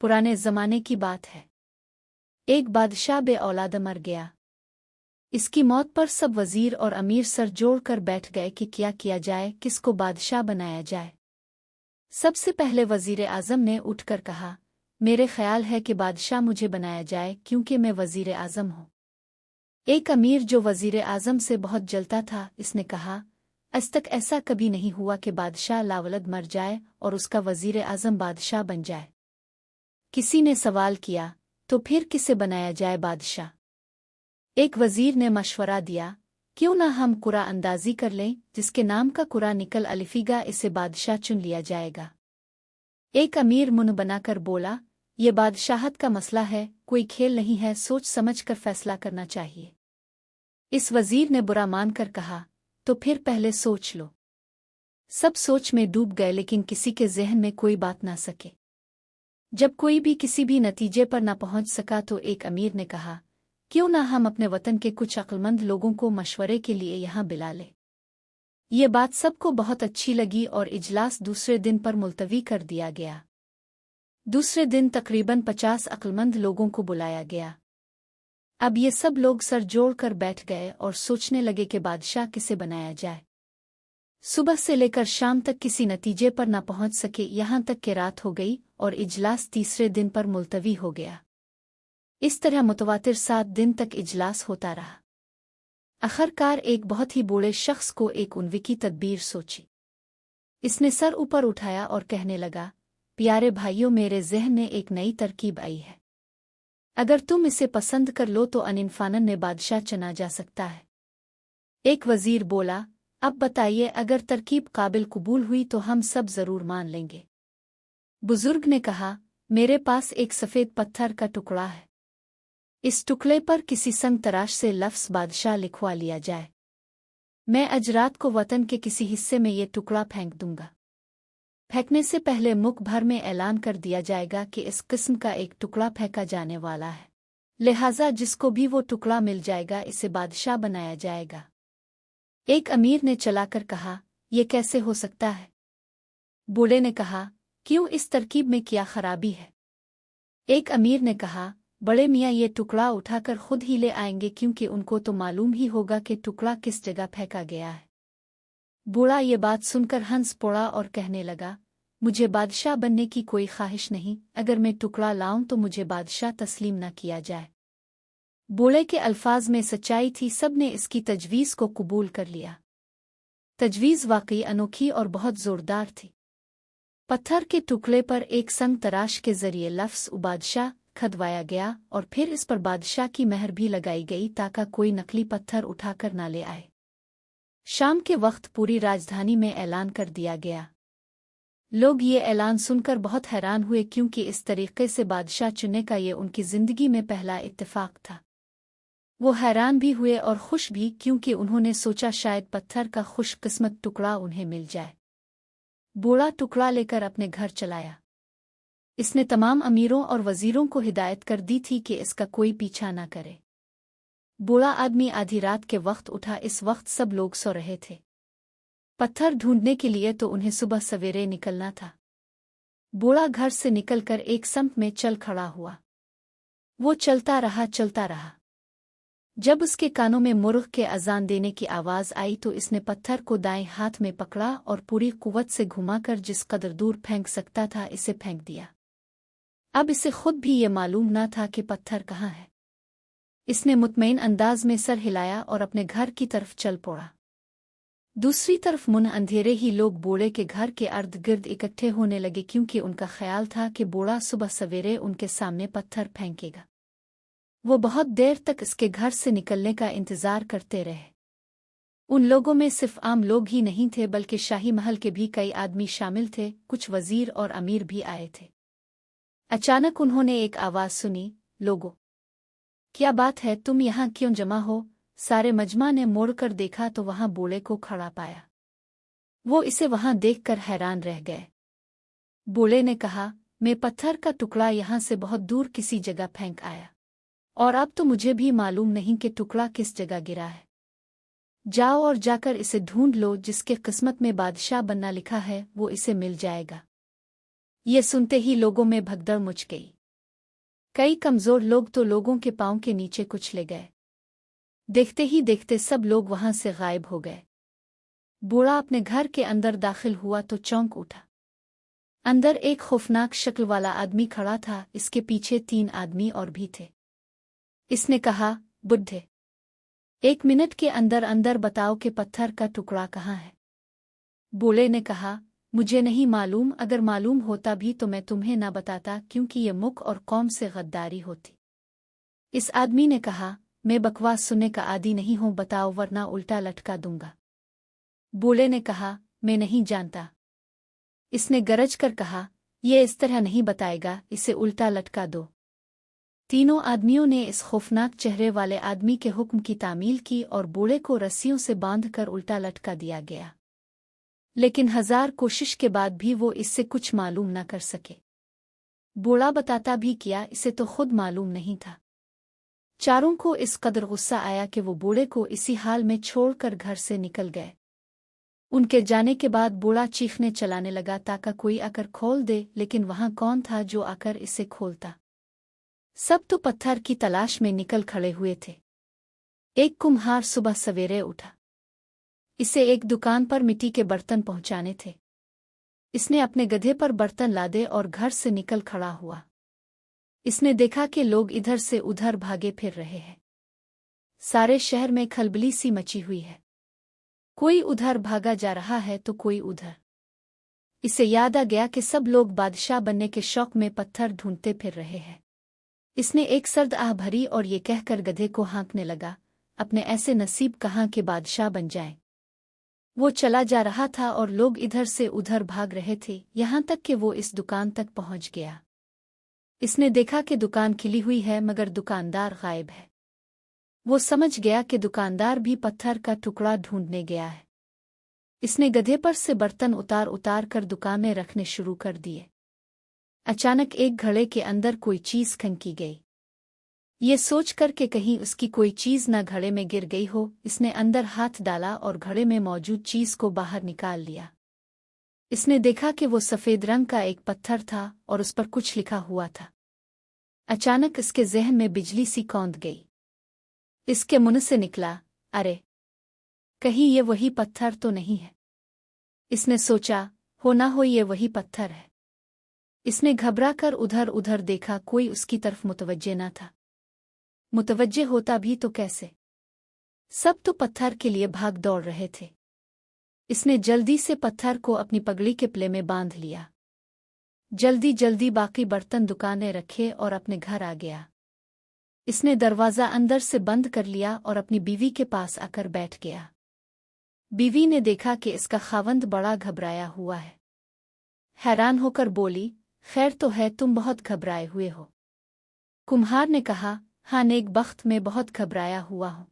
पुराने ज़माने की बात है। एक बादशाह बे औलाद मर गया। इसकी मौत पर सब वजीर और अमीर सर जोड़कर बैठ गए कि क्या किया जाए, किसको बादशाह बनाया जाए। सबसे पहले वजीर आज़म ने उठकर कहा, मेरे ख्याल है कि बादशाह मुझे बनाया जाए क्योंकि मैं वजीर आज़म हूँ। एक अमीर जो वजीर आज़म से बहुत जलता था, इसने कहा, आज तक ऐसा कभी नहीं हुआ कि बादशाह लावलद मर जाए और उसका वजीर आज़म बादशाह बन जाए। किसी ने सवाल किया, तो फिर किसे बनाया जाए बादशाह? एक वजीर ने मशवरा दिया, क्यों ना हम कुरा अंदाजी कर लें, जिसके नाम का कुरा निकल अलिफिगा इसे बादशाह चुन लिया जाएगा। एक अमीर मुंह बनाकर बोला, ये बादशाहत का मसला है, कोई खेल नहीं है, सोच समझ कर फैसला करना चाहिए। इस वजीर ने बुरा मानकर कहा, तो फिर पहले सोच लो। सब सोच में डूब गए, लेकिन किसी के ज़हन में कोई बात ना सके। जब कोई भी किसी भी नतीजे पर ना पहुंच सका तो एक अमीर ने कहा, क्यों ना हम अपने वतन के कुछ अक्लमंद लोगों को मशवरे के लिए यहाँ बुला लें। ये बात सबको बहुत अच्छी लगी और इजलास दूसरे दिन पर मुलतवी कर दिया गया। दूसरे दिन तकरीबन 50 अक्लमंद लोगों को बुलाया गया। अब ये सब लोग सर जोड़कर बैठ गए और सोचने लगे कि बादशाह किसे बनाया जाए। सुबह से लेकर शाम तक किसी नतीजे पर न पहुंच सके, यहाँ तक कि रात हो गई और इजलास तीसरे दिन पर मुलतवी हो गया। इस तरह मुतवातिर 7 दिन तक इजलास होता रहा। आखिरकार एक बहुत ही बूढ़े शख्स को एक उन्वी की तदबीर सोची। इसने सर ऊपर उठाया और कहने लगा, प्यारे भाइयों, मेरे ज़हन में एक नई तरकीब आई है। अगर तुम इसे पसंद कर लो तो अनिनफानन में बादशाह चुना जा सकता है। एक वजीर बोला, अब बताइए, अगर तरकीब काबिल कबूल हुई तो हम सब जरूर मान लेंगे। बुजुर्ग ने कहा, मेरे पास एक सफ़ेद पत्थर का टुकड़ा है। इस टुकड़े पर किसी संग तराश से लफ्ज़ बादशाह लिखवा लिया जाए। मैं आज रात को वतन के किसी हिस्से में ये टुकड़ा फेंक दूंगा। फेंकने से पहले मुख भर में ऐलान कर दिया जाएगा कि इस किस्म का एक टुकड़ा फेंका जाने वाला है, लिहाजा जिसको भी वो टुकड़ा मिल जाएगा इसे बादशाह बनाया जाएगा। एक अमीर ने चलाकर कहा, यह कैसे हो सकता है? बूढ़े ने कहा, क्यों, इस तरकीब में क्या खराबी है? एक अमीर ने कहा, बड़े मियाँ ये टुकड़ा उठाकर खुद ही ले आएंगे, क्योंकि उनको तो मालूम ही होगा कि टुकड़ा किस जगह फेंका गया है। बूढ़ा ये बात सुनकर हंस पड़ा और कहने लगा, मुझे बादशाह बनने की कोई ख्वाहिश नहीं, अगर मैं टुकड़ा लाऊं तो मुझे बादशाह तस्लीम न किया जाए। बूढ़े के अल्फाज में सच्चाई थी, सब ने इसकी तजवीज़ को कबूल कर लिया। तजवीज़ वाकई अनोखी और बहुत ज़ोरदार थी। पत्थर के टुकड़े पर एक संग तराश के जरिए लफ्ज़ बादशाह खदवाया गया और फिर इस पर बादशाह की मेहर भी लगाई गई ताकि कोई नकली पत्थर उठाकर न ले आए। शाम के वक्त पूरी राजधानी में ऐलान कर दिया गया। लोग ये ऐलान सुनकर बहुत हैरान हुए, क्योंकि इस तरीके से बादशाह चुनने का ये उनकी ज़िंदगी में पहला इत्तेफाक था। वो हैरान भी हुए और खुश भी, क्योंकि उन्होंने सोचा शायद पत्थर का खुशकिस्मत टुकड़ा उन्हें मिल जाए। बूढ़ा टुकड़ा लेकर अपने घर चलाया। इसने तमाम अमीरों और वजीरों को हिदायत कर दी थी कि इसका कोई पीछा न करे। बूढ़ा आदमी आधी रात के वक्त उठा। इस वक्त सब लोग सो रहे थे। पत्थर ढूंढने के लिए तो उन्हें सुबह सवेरे निकलना था। बूढ़ा घर से निकलकर एक सम्त में चल खड़ा हुआ। वो चलता रहा, चलता रहा। जब उसके कानों में मुर्ग के अजान देने की आवाज़ आई तो इसने पत्थर को दाएं हाथ में पकड़ा और पूरी कुव्वत से घुमाकर जिस कदर दूर फेंक सकता था इसे फेंक दिया। अब इसे खुद भी ये मालूम न था कि पत्थर कहाँ है। इसने मुतमईन अंदाज में सर हिलाया और अपने घर की तरफ चल पड़ा। दूसरी तरफ मुन अंधेरे ही लोग बूढ़े के घर के अर्द गिर्द इकट्ठे होने लगे, क्योंकि उनका ख्याल था कि बूढ़ा सुबह सवेरे उनके सामने पत्थर फेंकेगा। वो बहुत देर तक इसके घर से निकलने का इंतजार करते रहे। उन लोगों में सिर्फ आम लोग ही नहीं थे, बल्कि शाही महल के भी कई आदमी शामिल थे, कुछ वजीर और अमीर भी आए थे। अचानक उन्होंने एक आवाज़ सुनी, लोगों, क्या बात है, तुम यहाँ क्यों जमा हो? सारे मजमा ने मुड़कर देखा तो वहाँ बूढ़े को खड़ा पाया। वो इसे वहाँ देखकर हैरान रह गए। बूढ़े ने कहा, मैं पत्थर का टुकड़ा यहाँ से बहुत दूर किसी जगह फेंक आया, और अब तो मुझे भी मालूम नहीं कि टुकड़ा किस जगह गिरा है। जाओ और जाकर इसे ढूंढ लो, जिसके किस्मत में बादशाह बनना लिखा है वो इसे मिल जाएगा। ये सुनते ही लोगों में भगदड़ मच गई। कई कमजोर लोग तो लोगों के पांव के नीचे कुचले गए। देखते ही देखते सब लोग वहां से गायब हो गए। बूढ़ा अपने घर के अंदर दाखिल हुआ तो चौंक उठा। अंदर एक खौफनाक शक्ल वाला आदमी खड़ा था। इसके पीछे 3 आदमी और भी थे। इसने कहा, बुड्ढे, 1 मिनट के अंदर अंदर बताओ कि पत्थर का टुकड़ा कहाँ है। बूढ़े ने कहा, मुझे नहीं मालूम, अगर मालूम होता भी तो मैं तुम्हें ना बताता, क्योंकि ये मुख और कौम से गद्दारी होती। इस आदमी ने कहा, मैं बकवास सुनने का आदी नहीं हूं, बताओ वरना उल्टा लटका दूंगा। बूढ़े ने कहा, मैं नहीं जानता। इसने गरज कर कहा, ये इस तरह नहीं बताएगा, इसे उल्टा लटका दो। तीनों आदमियों ने इस खौफनाक चेहरे वाले आदमी के हुक्म की तामील की और बूढ़े को रस्सियों से बांधकर उल्टा लटका दिया गया। लेकिन 1000 कोशिश के बाद भी वो इससे कुछ मालूम न कर सके। बूढ़ा बताता भी किया, इसे तो खुद मालूम नहीं था। चारों को इस कदर गुस्सा आया कि वो बूढ़े को इसी हाल में छोड़कर घर से निकल गए। उनके जाने के बाद बूढ़ा चीखने चलाने लगा ताकि कोई आकर खोल दे, लेकिन वहां कौन था जो आकर इसे खोलता। सब तो पत्थर की तलाश में निकल खड़े हुए थे। एक कुम्हार सुबह सवेरे उठा। इसे एक दुकान पर मिट्टी के बर्तन पहुंचाने थे। इसने अपने गधे पर बर्तन लादे और घर से निकल खड़ा हुआ। इसने देखा कि लोग इधर से उधर भागे फिर रहे हैं। सारे शहर में खलबली सी मची हुई है। कोई उधर भागा जा रहा है तो कोई उधर। इसे याद आ गया कि सब लोग बादशाह बनने के शौक में पत्थर ढूंढते फिर रहे हैं। इसने एक सर्द आह भरी और ये कहकर गधे को हाँकने लगा, अपने ऐसे नसीब कहाँ के बादशाह बन जाएं। वो चला जा रहा था और लोग इधर से उधर भाग रहे थे, यहाँ तक कि वो इस दुकान तक पहुँच गया। इसने देखा कि दुकान खिली हुई है मगर दुकानदार गायब है। वो समझ गया कि दुकानदार भी पत्थर का टुकड़ा ढूंढने गया है। इसने गधे पर से बर्तन उतार उतार कर दुकान में रखने शुरू कर दिए। अचानक एक घड़े के अंदर कोई चीज खनकी गई। ये सोच कर कि कहीं उसकी कोई चीज न घड़े में गिर गई हो, इसने अंदर हाथ डाला और घड़े में मौजूद चीज को बाहर निकाल लिया। इसने देखा कि वो सफेद रंग का एक पत्थर था और उस पर कुछ लिखा हुआ था। अचानक इसके ज़हन में बिजली सी कौंध गई। इसके मुंह से निकला, अरे, कहीं ये वही पत्थर तो नहीं है। इसने सोचा, हो ना हो ये वही पत्थर है। इसने घबरा कर उधर उधर देखा, कोई उसकी तरफ मुतवज्जे न था। मुतवज्जे होता भी तो कैसे? सब तो पत्थर के लिए भाग दौड़ रहे थे। इसने जल्दी से पत्थर को अपनी पगड़ी के प्ले में बांध लिया। जल्दी जल्दी बाकी बर्तन दुकानें रखे और अपने घर आ गया। इसने दरवाज़ा अंदर से बंद कर लिया और अपनी बीवी के पास आकर बैठ गया। बीवी ने देखा कि इसका खावंद बड़ा घबराया हुआ है। हैरान होकर बोली, खैर तो है, तुम बहुत घबराए हुए हो। कुम्हार ने कहा, हाँ नेक बख्त, में बहुत घबराया हुआ हूँ।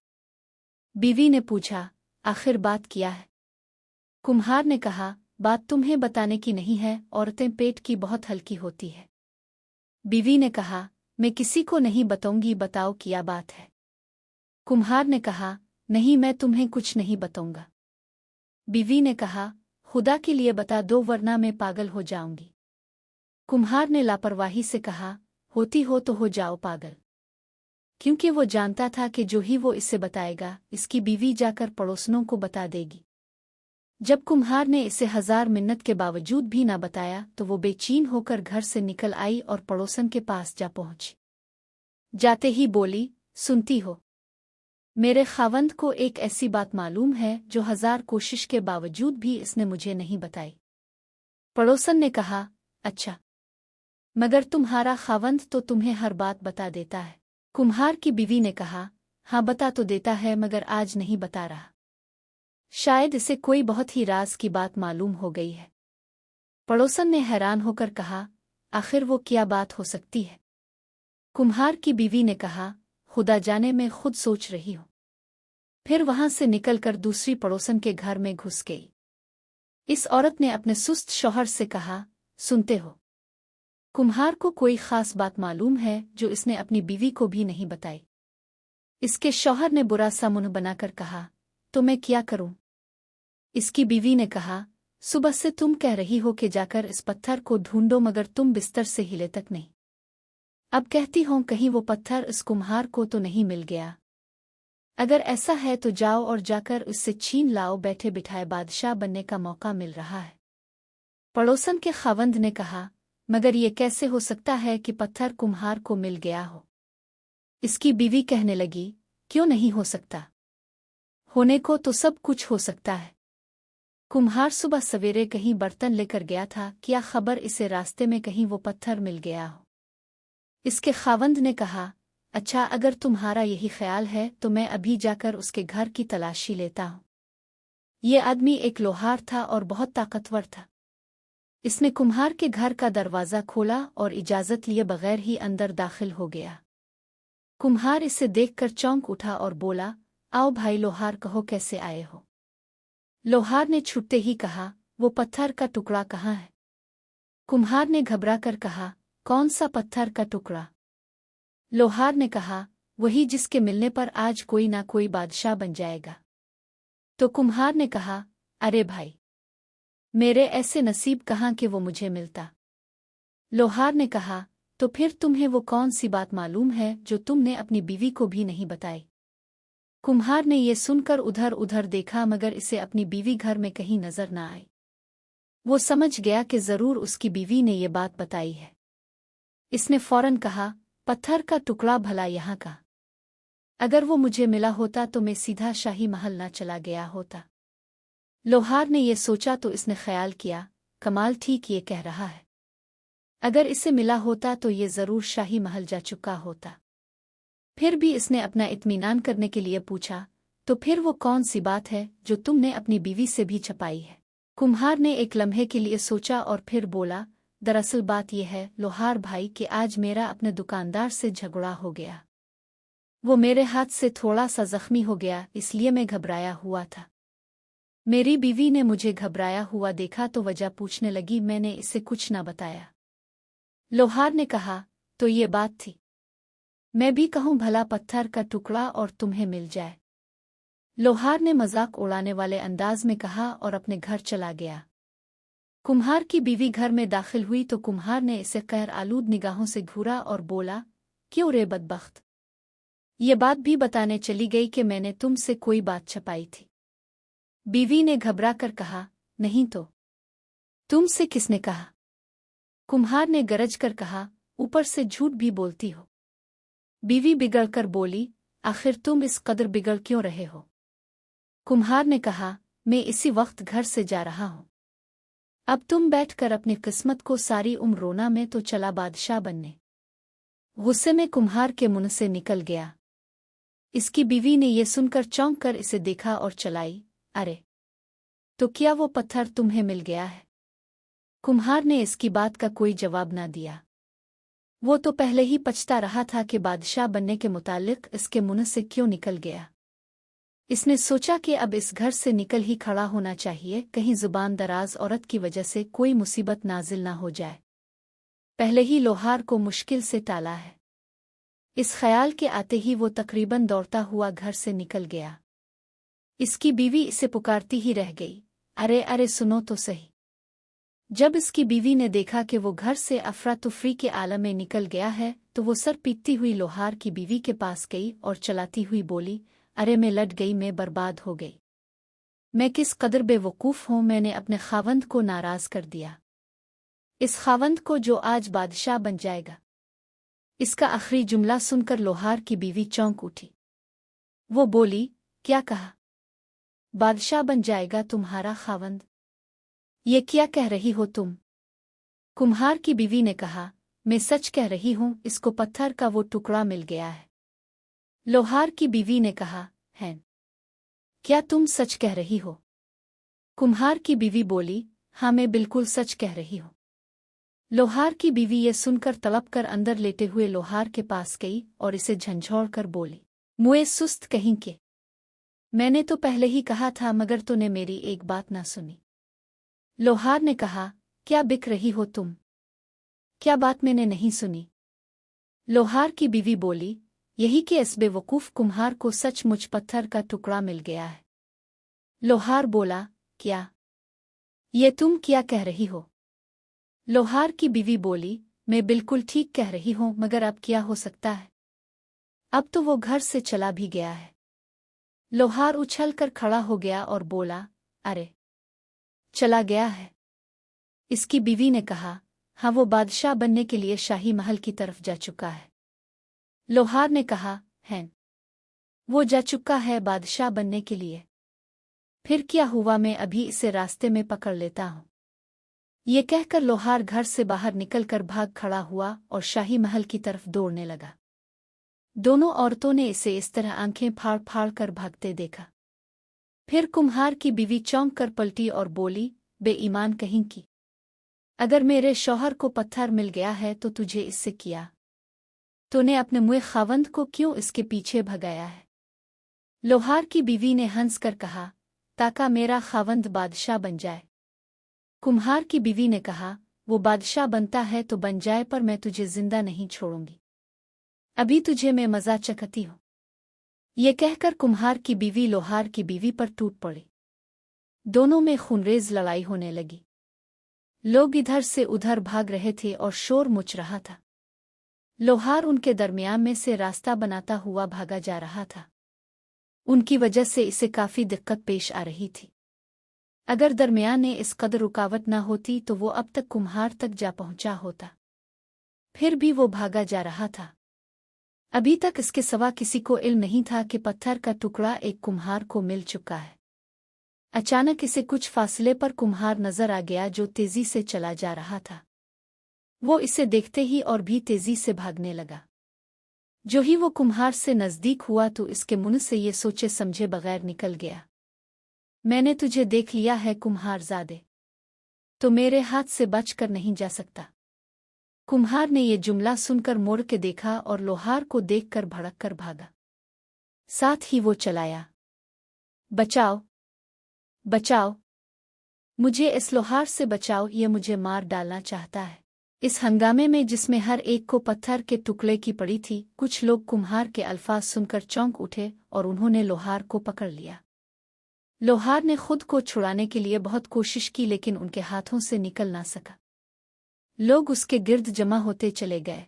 बीवी ने पूछा, आखिर बात क्या है? कुम्हार ने कहा, बात तुम्हें बताने की नहीं है, औरतें पेट की बहुत हल्की होती है। बीवी ने कहा, मैं किसी को नहीं बताऊंगी, बताओ क्या बात है। कुम्हार ने कहा, नहीं, मैं तुम्हें कुछ नहीं बताऊंगा। बीवी ने कहा, खुदा के लिए बता दो वरना मैं पागल हो जाऊंगी। कुम्हार ने लापरवाही से कहा, होती हो तो हो जाओ पागल। क्योंकि वो जानता था कि जो ही वो इससे बताएगा, इसकी बीवी जाकर पड़ोसनों को बता देगी। जब कुम्हार ने इसे 1000 मिन्नत के बावजूद भी ना बताया तो वो बेचैन होकर घर से निकल आई और पड़ोसन के पास जा पहुंची। जाते ही बोली, सुनती हो, मेरे खावंद को एक ऐसी बात मालूम है जो 1000 कोशिश के बावजूद भी इसने मुझे नहीं बताई। पड़ोसन ने कहा, अच्छा, मगर तुम्हारा खावंद तो तुम्हें हर बात बता देता है। कुम्हार की बीवी ने कहा, हाँ बता तो देता है मगर आज नहीं बता रहा। शायद इसे कोई बहुत ही राज की बात मालूम हो गई है। पड़ोसन ने हैरान होकर कहा, आखिर वो क्या बात हो सकती है? कुम्हार की बीवी ने कहा, खुदा जाने, मैं खुद सोच रही हूँ। फिर वहां से निकलकर दूसरी पड़ोसन के घर में घुस गई। इस औरत ने अपने सुस्त शौहर से कहा, सुनते हो, कुम्हार को कोई खास बात मालूम है जो इसने अपनी बीवी को भी नहीं बताई। इसके शौहर ने बुरा सा मुंह बनाकर कहा, तो मैं क्या करूं? इसकी बीवी ने कहा, सुबह से तुम कह रही हो कि जाकर इस पत्थर को ढूंढो, मगर तुम बिस्तर से हिले तक नहीं। अब कहती हो कहीं वो पत्थर इस कुम्हार को तो नहीं मिल गया। अगर ऐसा है तो जाओ और जाकर उससे छीन लाओ, बैठे बिठाए बादशाह बनने का मौका मिल रहा है। पड़ोसन के खावंद ने कहा, मगर ये कैसे हो सकता है कि पत्थर कुम्हार को मिल गया हो। इसकी बीवी कहने लगी, क्यों नहीं हो सकता, होने को तो सब कुछ हो सकता है। कुम्हार सुबह सवेरे कहीं बर्तन लेकर गया था, क्या खबर इसे रास्ते में कहीं वो पत्थर मिल गया हो। इसके खावंद ने कहा, अच्छा अगर तुम्हारा यही ख्याल है तो मैं अभी जाकर उसके घर की तलाशी लेता हूँ। ये आदमी एक लोहार था और बहुत ताकतवर था। इसने कुम्हार के घर का दरवाज़ा खोला और इजाज़त लिए बगैर ही अंदर दाखिल हो गया। कुम्हार इसे देखकर चौंक उठा और बोला, आओ भाई लोहार, कहो कैसे आए हो। लोहार ने छूटते ही कहा, वो पत्थर का टुकड़ा कहाँ है। कुम्हार ने घबरा कर कहा, कौन सा पत्थर का टुकड़ा। लोहार ने कहा, वही जिसके मिलने पर आज कोई ना कोई बादशाह बन जाएगा। तो कुम्हार ने कहा, अरे भाई, मेरे ऐसे नसीब कहाँ कि वो मुझे मिलता। लोहार ने कहा, तो फिर तुम्हें वो कौन सी बात मालूम है जो तुमने अपनी बीवी को भी नहीं बताई। कुम्हार ने ये सुनकर उधर उधर देखा, मगर इसे अपनी बीवी घर में कहीं नजर न आई। वो समझ गया कि जरूर उसकी बीवी ने ये बात बताई है। इसने फौरन कहा, पत्थर का टुकड़ा भला यहाँ का। अगर वो मुझे मिला होता तो मैं सीधा शाही महल न चला गया होता। लोहार ने ये सोचा तो इसने ख्याल किया, कमाल, ठीक ये कह रहा है। अगर इसे मिला होता तो ये जरूर शाही महल जा चुका होता। फिर भी इसने अपना इत्मीनान करने के लिए पूछा, तो फिर वो कौन सी बात है जो तुमने अपनी बीवी से भी छपाई है। कुम्हार ने एक लम्हे के लिए सोचा और फिर बोला, दरअसल बात यह है लोहार भाई कि आज मेरा अपने दुकानदार से झगड़ा हो गया। वो मेरे हाथ से थोड़ा सा जख्मी हो गया, इसलिए मैं घबराया हुआ था। मेरी बीवी ने मुझे घबराया हुआ देखा तो वजह पूछने लगी, मैंने इसे कुछ न बताया। लोहार ने कहा, तो ये बात थी। मैं भी कहूँ भला पत्थर का टुकड़ा और तुम्हें मिल जाए। लोहार ने मजाक उड़ाने वाले अंदाज में कहा और अपने घर चला गया। कुम्हार की बीवी घर में दाखिल हुई तो कुम्हार ने इसे कहर आलूद निगाहों से घूरा और बोला, क्यों रे बदबख्त, ये बात भी बताने चली गई कि मैंने तुमसे कोई बात छपाई थी। बीवी ने घबरा कर कहा, नहीं तो तुमसे किसने कहा। कुम्हार ने गरज कर कहा, ऊपर से झूठ भी बोलती हो। बीवी बिगड़ कर बोली, आखिर तुम इस कदर बिगड़ क्यों रहे हो। कुम्हार ने कहा, मैं इसी वक्त घर से जा रहा हूँ। अब तुम बैठकर अपनी किस्मत को सारी उम्र रोना, में तो चला बादशाह बनने। गुस्से में कुम्हार के मुंह से निकल गया। इसकी बीवी ने यह सुनकर चौंक कर इसे देखा और चलाई, अरे तो क्या वो पत्थर तुम्हें मिल गया है। कुम्हार ने इसकी बात का कोई जवाब ना दिया। वो तो पहले ही पछता रहा था कि बादशाह बनने के मुतालिक इसके मुंह से क्यों निकल गया। इसने सोचा कि अब इस घर से निकल ही खड़ा होना चाहिए, कहीं जुबान दराज औरत की वजह से कोई मुसीबत नाजिल ना हो जाए। पहले ही लोहार को मुश्किल से टाला है। इस ख्याल के आते ही वो तकरीबन दौड़ता हुआ घर से निकल गया। इसकी बीवी इसे पुकारती ही रह गई, अरे अरे सुनो तो सही। जब इसकी बीवी ने देखा कि वो घर से अफरा तुफरी के आलम में निकल गया है तो वो सर पीटती हुई लोहार की बीवी के पास गई और चलाती हुई बोली, अरे मैं लट गई, मैं बर्बाद हो गई। मैं किस कदर बेवकूफ़ हूँ, मैंने अपने खावंद को नाराज़ कर दिया। इस खावंद को जो आज बादशाह बन जाएगा। इसका आखिरी जुमला सुनकर लोहार की बीवी चौंक उठी। वो बोली, क्या कहा, बादशाह बन जाएगा तुम्हारा खावंद, ये क्या कह रही हो तुम। कुम्हार की बीवी ने कहा, मैं सच कह रही हूँ, इसको पत्थर का वो टुकड़ा मिल गया है। लोहार की बीवी ने कहा, है क्या तुम सच कह रही हो। कुम्हार की बीवी बोली, हाँ मैं बिल्कुल सच कह रही हूँ। लोहार की बीवी ये सुनकर तड़प कर अंदर लेटे हुए लोहार के पास गई और इसे झंझोड़ कर बोली, मुए सुस्त कहीं के, मैंने तो पहले ही कहा था मगर तूने मेरी एक बात ना सुनी। लोहार ने कहा, क्या बिक रही हो तुम, क्या बात मैंने नहीं सुनी। लोहार की बीवी बोली, यही कि इस बेवकूफ़ कुम्हार को सचमुच पत्थर का टुकड़ा मिल गया है। लोहार बोला, क्या ये तुम क्या कह रही हो? लोहार की बीवी बोली, मैं बिल्कुल ठीक कह रही हूँ, मगर अब क्या हो सकता है? अब तो वो घर से चला भी गया है। लोहार उछल कर खड़ा हो गया और बोला, अरे, चला गया है? इसकी बीवी ने कहा, हाँ, वो बादशाह बनने के लिए शाही महल की तरफ जा चुका है। लोहार ने कहा, है, वो जा चुका है बादशाह बनने के लिए? फिर क्या हुआ, मैं अभी इसे रास्ते में पकड़ लेता हूँ। ये कहकर लोहार घर से बाहर निकलकर भाग खड़ा हुआ और शाही महल की तरफ दौड़ने लगा। दोनों औरतों ने इसे इस तरह आंखें फाड़ फाड़ कर भागते देखा। फिर कुम्हार की बीवी चौंक कर पलटी और बोली, बेईमान कहीं की, अगर मेरे शौहर को पत्थर मिल गया है तो तुझे इससे किया? तूने अपने मुए खावंद को क्यों इसके पीछे भगाया है? लोहार की बीवी ने हंस कर कहा, ताका मेरा खावंद बादशाह बन जाए। कुम्हार की बीवी ने कहा, वो बादशाह बनता है तो बन जाए, पर मैं तुझे जिंदा नहीं छोड़ूंगी। अभी तुझे मैं मजा चखती हूँ। ये कहकर कुम्हार की बीवी लोहार की बीवी पर टूट पड़ी। दोनों में खूनरेज लड़ाई होने लगी। लोग इधर से उधर भाग रहे थे और शोर मच रहा था। लोहार उनके दरमियान में से रास्ता बनाता हुआ भागा जा रहा था। उनकी वजह से इसे काफी दिक्कत पेश आ रही थी। अगर दरमियान में इस कदर रुकावट न होती तो वो अब तक कुम्हार तक जा पहुंचा होता। फिर भी वो भागा जा रहा था। अभी तक इसके सिवा किसी को इल्म नहीं था कि पत्थर का टुकड़ा एक कुम्हार को मिल चुका है। अचानक इसे कुछ फासले पर कुम्हार नजर आ गया जो तेजी से चला जा रहा था। वो इसे देखते ही और भी तेजी से भागने लगा। जो ही वो कुम्हार से नजदीक हुआ तो इसके मुंह से ये सोचे समझे बगैर निकल गया, मैंने तुझे देख लिया है कुम्हारजादे, तो मेरे हाथ से बचकर नहीं जा सकता। कुम्हार ने ये जुमला सुनकर मुड़ के देखा और लोहार को देखकर भड़क कर भागा। साथ ही वो चलाया, बचाओ, बचाओ, मुझे इस लोहार से बचाओ, ये मुझे मार डालना चाहता है। इस हंगामे में जिसमें हर एक को पत्थर के टुकड़े की पड़ी थी, कुछ लोग कुम्हार के अल्फाज सुनकर चौंक उठे और उन्होंने लोहार को पकड़ लिया। लोहार ने खुद को छुड़ाने के लिए बहुत कोशिश की, लेकिन उनके हाथों से निकल ना सका। लोग उसके गिर्द जमा होते चले गए।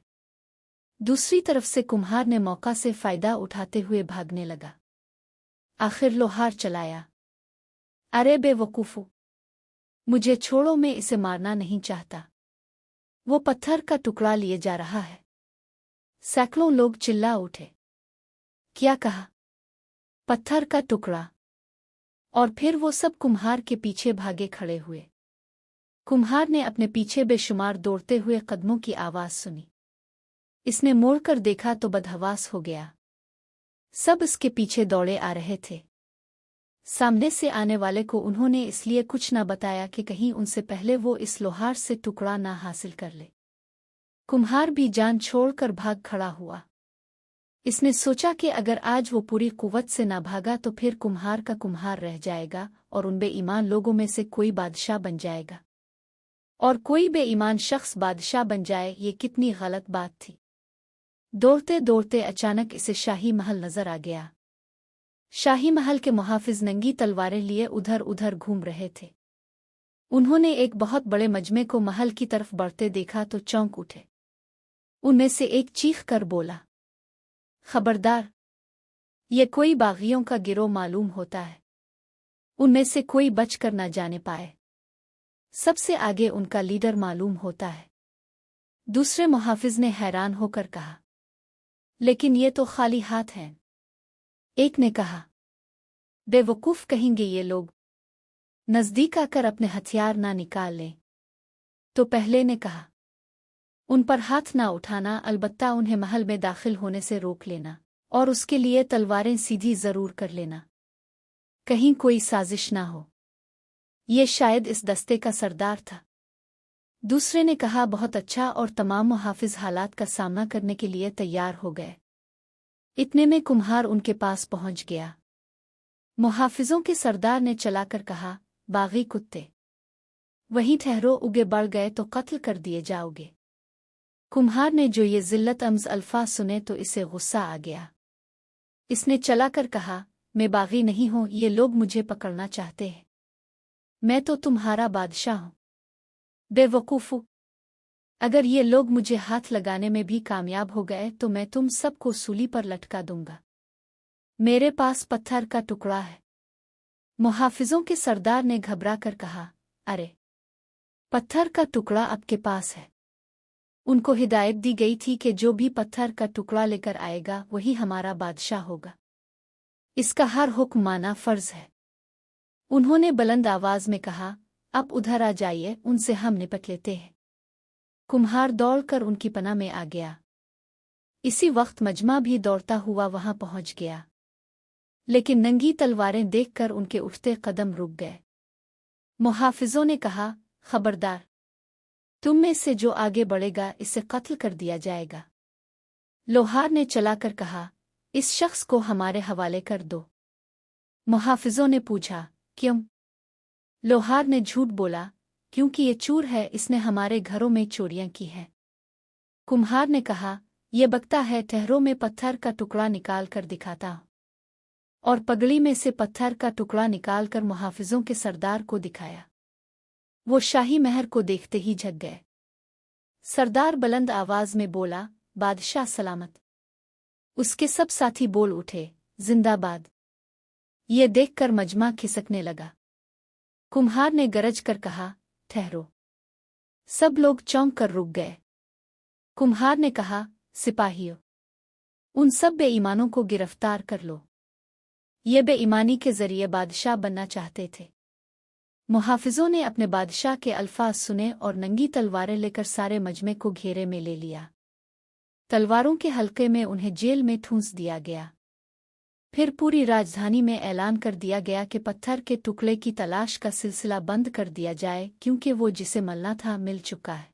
दूसरी तरफ से कुम्हार ने मौका से फायदा उठाते हुए भागने लगा। आखिर लोहार चलाया, अरे बेवकूफू, मुझे छोड़ो, मैं इसे मारना नहीं चाहता। वो पत्थर का टुकड़ा लिए जा रहा है। सैकड़ों लोग चिल्ला उठे, क्या कहा? पत्थर का टुकड़ा? और फिर वो सब कुम्हार के पीछे भागे खड़े हुए। कुम्हार ने अपने पीछे बेशुमार दौड़ते हुए कदमों की आवाज सुनी। इसने मोड़कर देखा तो बदहवास हो गया। सब इसके पीछे दौड़े आ रहे थे। सामने से आने वाले को उन्होंने इसलिए कुछ न बताया कि कहीं उनसे पहले वो इस लोहार से टुकड़ा ना हासिल कर ले। कुम्हार भी जान छोड़कर भाग खड़ा हुआ। इसने सोचा कि अगर आज वो पूरी कुव्वत से ना भागा तो फिर कुम्हार का कुम्हार रह जाएगा और उन बेईमान लोगों में से कोई बादशाह बन जाएगा। और कोई बेईमान शख्स बादशाह बन जाए, ये कितनी गलत बात थी। दौड़ते दौड़ते अचानक इसे शाही महल नजर आ गया। शाही महल के मुहाफिज नंगी तलवारें लिए उधर उधर घूम रहे थे। उन्होंने एक बहुत बड़े मजमे को महल की तरफ बढ़ते देखा तो चौंक उठे। उनमें से एक चीख कर बोला, खबरदार, ये कोई बागियों का गिरोह मालूम होता है। उनमें से कोई बचकर न जाने पाए। सबसे आगे उनका लीडर मालूम होता है। दूसरे मुहाफिज ने हैरान होकर कहा, लेकिन ये तो खाली हाथ हैं। एक ने कहा, बेवकूफ कहेंगे ये लोग, नजदीक आकर अपने हथियार ना निकाल लें। तो पहले ने कहा, उन पर हाथ ना उठाना, अलबत्ता उन्हें महल में दाखिल होने से रोक लेना और उसके लिए तलवारें सीधी जरूर कर लेना, कहीं कोई साजिश ना हो। ये शायद इस दस्ते का सरदार था। दूसरे ने कहा, बहुत अच्छा, और तमाम मुहाफिज हालात का सामना करने के लिए तैयार हो गए। इतने में कुम्हार उनके पास पहुंच गया। मुहाफिजों के सरदार ने चलाकर कहा, बागी कुत्ते, वहीं ठहरो, उगे बढ़ गए तो कत्ल कर दिए जाओगे। कुम्हार ने जो ये जिल्लत अम्ज अल्फाज सुने तो इसे गुस्सा आ गया। इसने चलाकर कहा, मैं बागी नहीं हूं, ये लोग मुझे पकड़ना चाहते हैं। मैं तो तुम्हारा बादशाह हूँ। बेवकूफ़ू, अगर ये लोग मुझे हाथ लगाने में भी कामयाब हो गए तो मैं तुम सबको सूली पर लटका दूंगा। मेरे पास पत्थर का टुकड़ा है। मुहाफिजों के सरदार ने घबरा कर कहा, अरे, पत्थर का टुकड़ा आपके पास है। उनको हिदायत दी गई थी कि जो भी पत्थर का टुकड़ा लेकर आएगा वही हमारा बादशाह होगा। इसका हर हुक्म माना फर्ज है। उन्होंने बुलंद आवाज में कहा, अब उधर आ जाइए, उनसे हम निपट लेते हैं। कुम्हार दौड़कर उनकी पनाह में आ गया। इसी वक्त मजमा भी दौड़ता हुआ वहां पहुंच गया, लेकिन नंगी तलवारें देखकर उनके उठते कदम रुक गए। मुहाफिजों ने कहा, खबरदार, तुम में से जो आगे बढ़ेगा इसे कत्ल कर दिया जाएगा। लोहार ने चलाकर कहा, इस शख्स को हमारे हवाले कर दो। मुहाफिजों ने पूछा, क्यों? लोहार ने झूठ बोला, क्योंकि ये चूर है, इसने हमारे घरों में चोरियां की हैं। कुम्हार ने कहा, ये बकता है, ठहरों में पत्थर का टुकड़ा निकाल कर दिखाता हूं। और पगड़ी में से पत्थर का टुकड़ा निकालकर मुहाफिजों के सरदार को दिखाया। वो शाही महर को देखते ही झक गए। सरदार बुलंद आवाज में बोला, बादशाह सलामत। उसके सब साथी बोल उठे, जिंदाबाद। ये देखकर मजमा खिसकने लगा। कुम्हार ने गरज कर कहा, ठहरो। सब लोग चौंक कर रुक गए। कुम्हार ने कहा, सिपाहियों, उन सब बेईमानों को गिरफ्तार कर लो। ये बेईमानी के जरिए बादशाह बनना चाहते थे। मुहाफिजों ने अपने बादशाह के अल्फाज सुने और नंगी तलवारें लेकर सारे मजमे को घेरे में ले लिया। तलवारों के हल्के में उन्हें जेल में ठूंस दिया गया। फिर पूरी राजधानी में ऐलान कर दिया गया कि पत्थर के टुकड़े की तलाश का सिलसिला बंद कर दिया जाए, क्योंकि वो जिसे मिलना था मिल चुका है।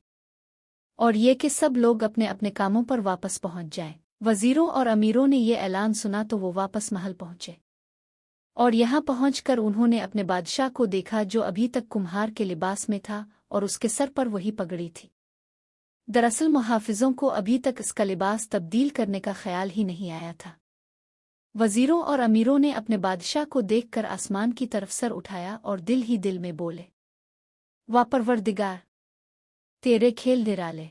और ये कि सब लोग अपने अपने कामों पर वापस पहुंच जाएं। वजीरों और अमीरों ने ये ऐलान सुना तो वो वापस महल पहुंचे। और यहाँ पहुंचकर उन्होंने अपने बादशाह को देखा, जो अभी तक कुम्हार के लिबास में था और उसके सर पर वही पगड़ी थी। दरअसल मुहाफिजों को अभी तक इसका लिबास तब्दील करने का ख्याल ही नहीं आया था। वजीरों और अमीरों ने अपने बादशाह को देखकर आसमान की तरफ सर उठाया और दिल ही दिल में बोले, वाह परवरदिगार, तेरे खेल निराले।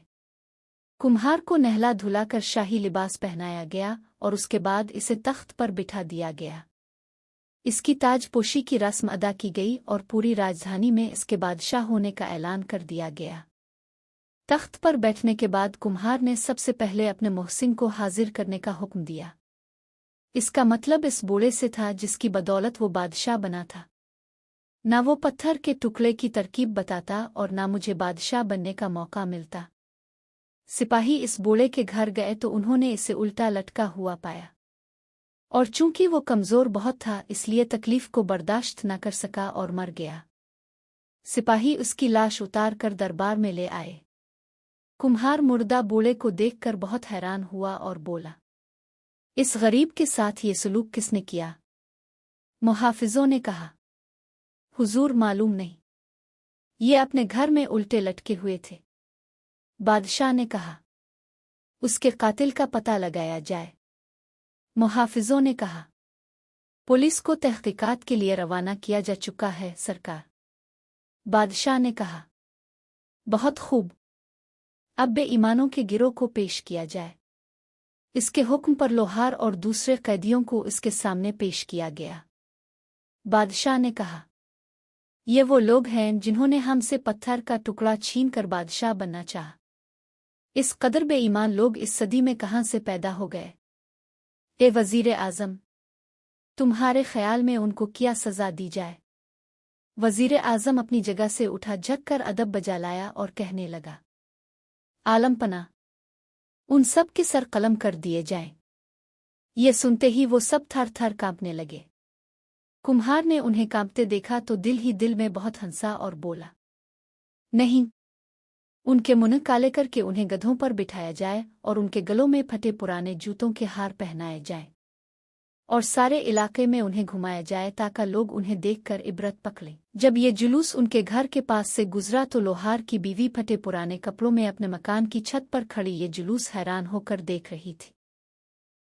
कुम्हार को नहला धुलाकर शाही लिबास पहनाया गया और उसके बाद इसे तख्त पर बिठा दिया गया। इसकी ताजपोशी की रस्म अदा की गई और पूरी राजधानी में इसके बादशाह होने का ऐलान कर दिया गया। तख्त पर बैठने के बाद कुम्हार ने सबसे पहले अपने मोहसिन को हाजिर करने का हुक्म दिया। इसका मतलब इस बूढ़े से था जिसकी बदौलत वो बादशाह बना था। ना वो पत्थर के टुकड़े की तरकीब बताता और ना मुझे बादशाह बनने का मौका मिलता। सिपाही इस बूढ़े के घर गए तो उन्होंने इसे उल्टा लटका हुआ पाया, और चूंकि वो कमजोर बहुत था इसलिए तकलीफ को बर्दाश्त न कर सका और मर गया। सिपाही उसकी लाश उतार कर दरबार में ले आए। कुम्हार मुर्दा बूढ़े को देखकर बहुत हैरान हुआ और बोला, इस गरीब के साथ ये सलूक किसने किया? मुहाफिजों ने कहा, हुजूर मालूम नहीं, ये अपने घर में उल्टे लटके हुए थे। बादशाह ने कहा, उसके कातिल का पता लगाया जाए। मुहाफिजों ने कहा, पुलिस को तहकीकात के लिए रवाना किया जा चुका है सरकार। बादशाह ने कहा, बहुत खूब, अब बेईमानों के गिरोह को पेश किया जाए। इसके हुक्म पर लोहार और दूसरे कैदियों को इसके सामने पेश किया गया। बादशाह ने कहा, ये वो लोग हैं जिन्होंने हमसे पत्थर का टुकड़ा छीन कर बादशाह बनना चाहा। इस कदर बेईमान लोग इस सदी में कहाँ से पैदा हो गए? ए वजीर आजम, तुम्हारे ख्याल में उनको क्या सजा दी जाए? वजीर आजम अपनी जगह से उठा, झक कर अदब बजा लाया और कहने लगा, आलम पना, उन सब के सर कलम कर दिए जाएं। ये सुनते ही वो सब थर थर कांपने लगे। कुम्हार ने उन्हें कांपते देखा तो दिल ही दिल में बहुत हंसा और बोला, नहीं, उनके मुंह काले करके उन्हें गधों पर बिठाया जाए और उनके गलों में फटे पुराने जूतों के हार पहनाए जाएं और सारे इलाके में उन्हें घुमाया जाए ताकि लोग उन्हें देखकर इबरत पकड़ें। जब ये जुलूस उनके घर के पास से गुजरा तो लोहार की बीवी फटे पुराने कपड़ों में अपने मकान की छत पर खड़ी ये जुलूस हैरान होकर देख रही थी।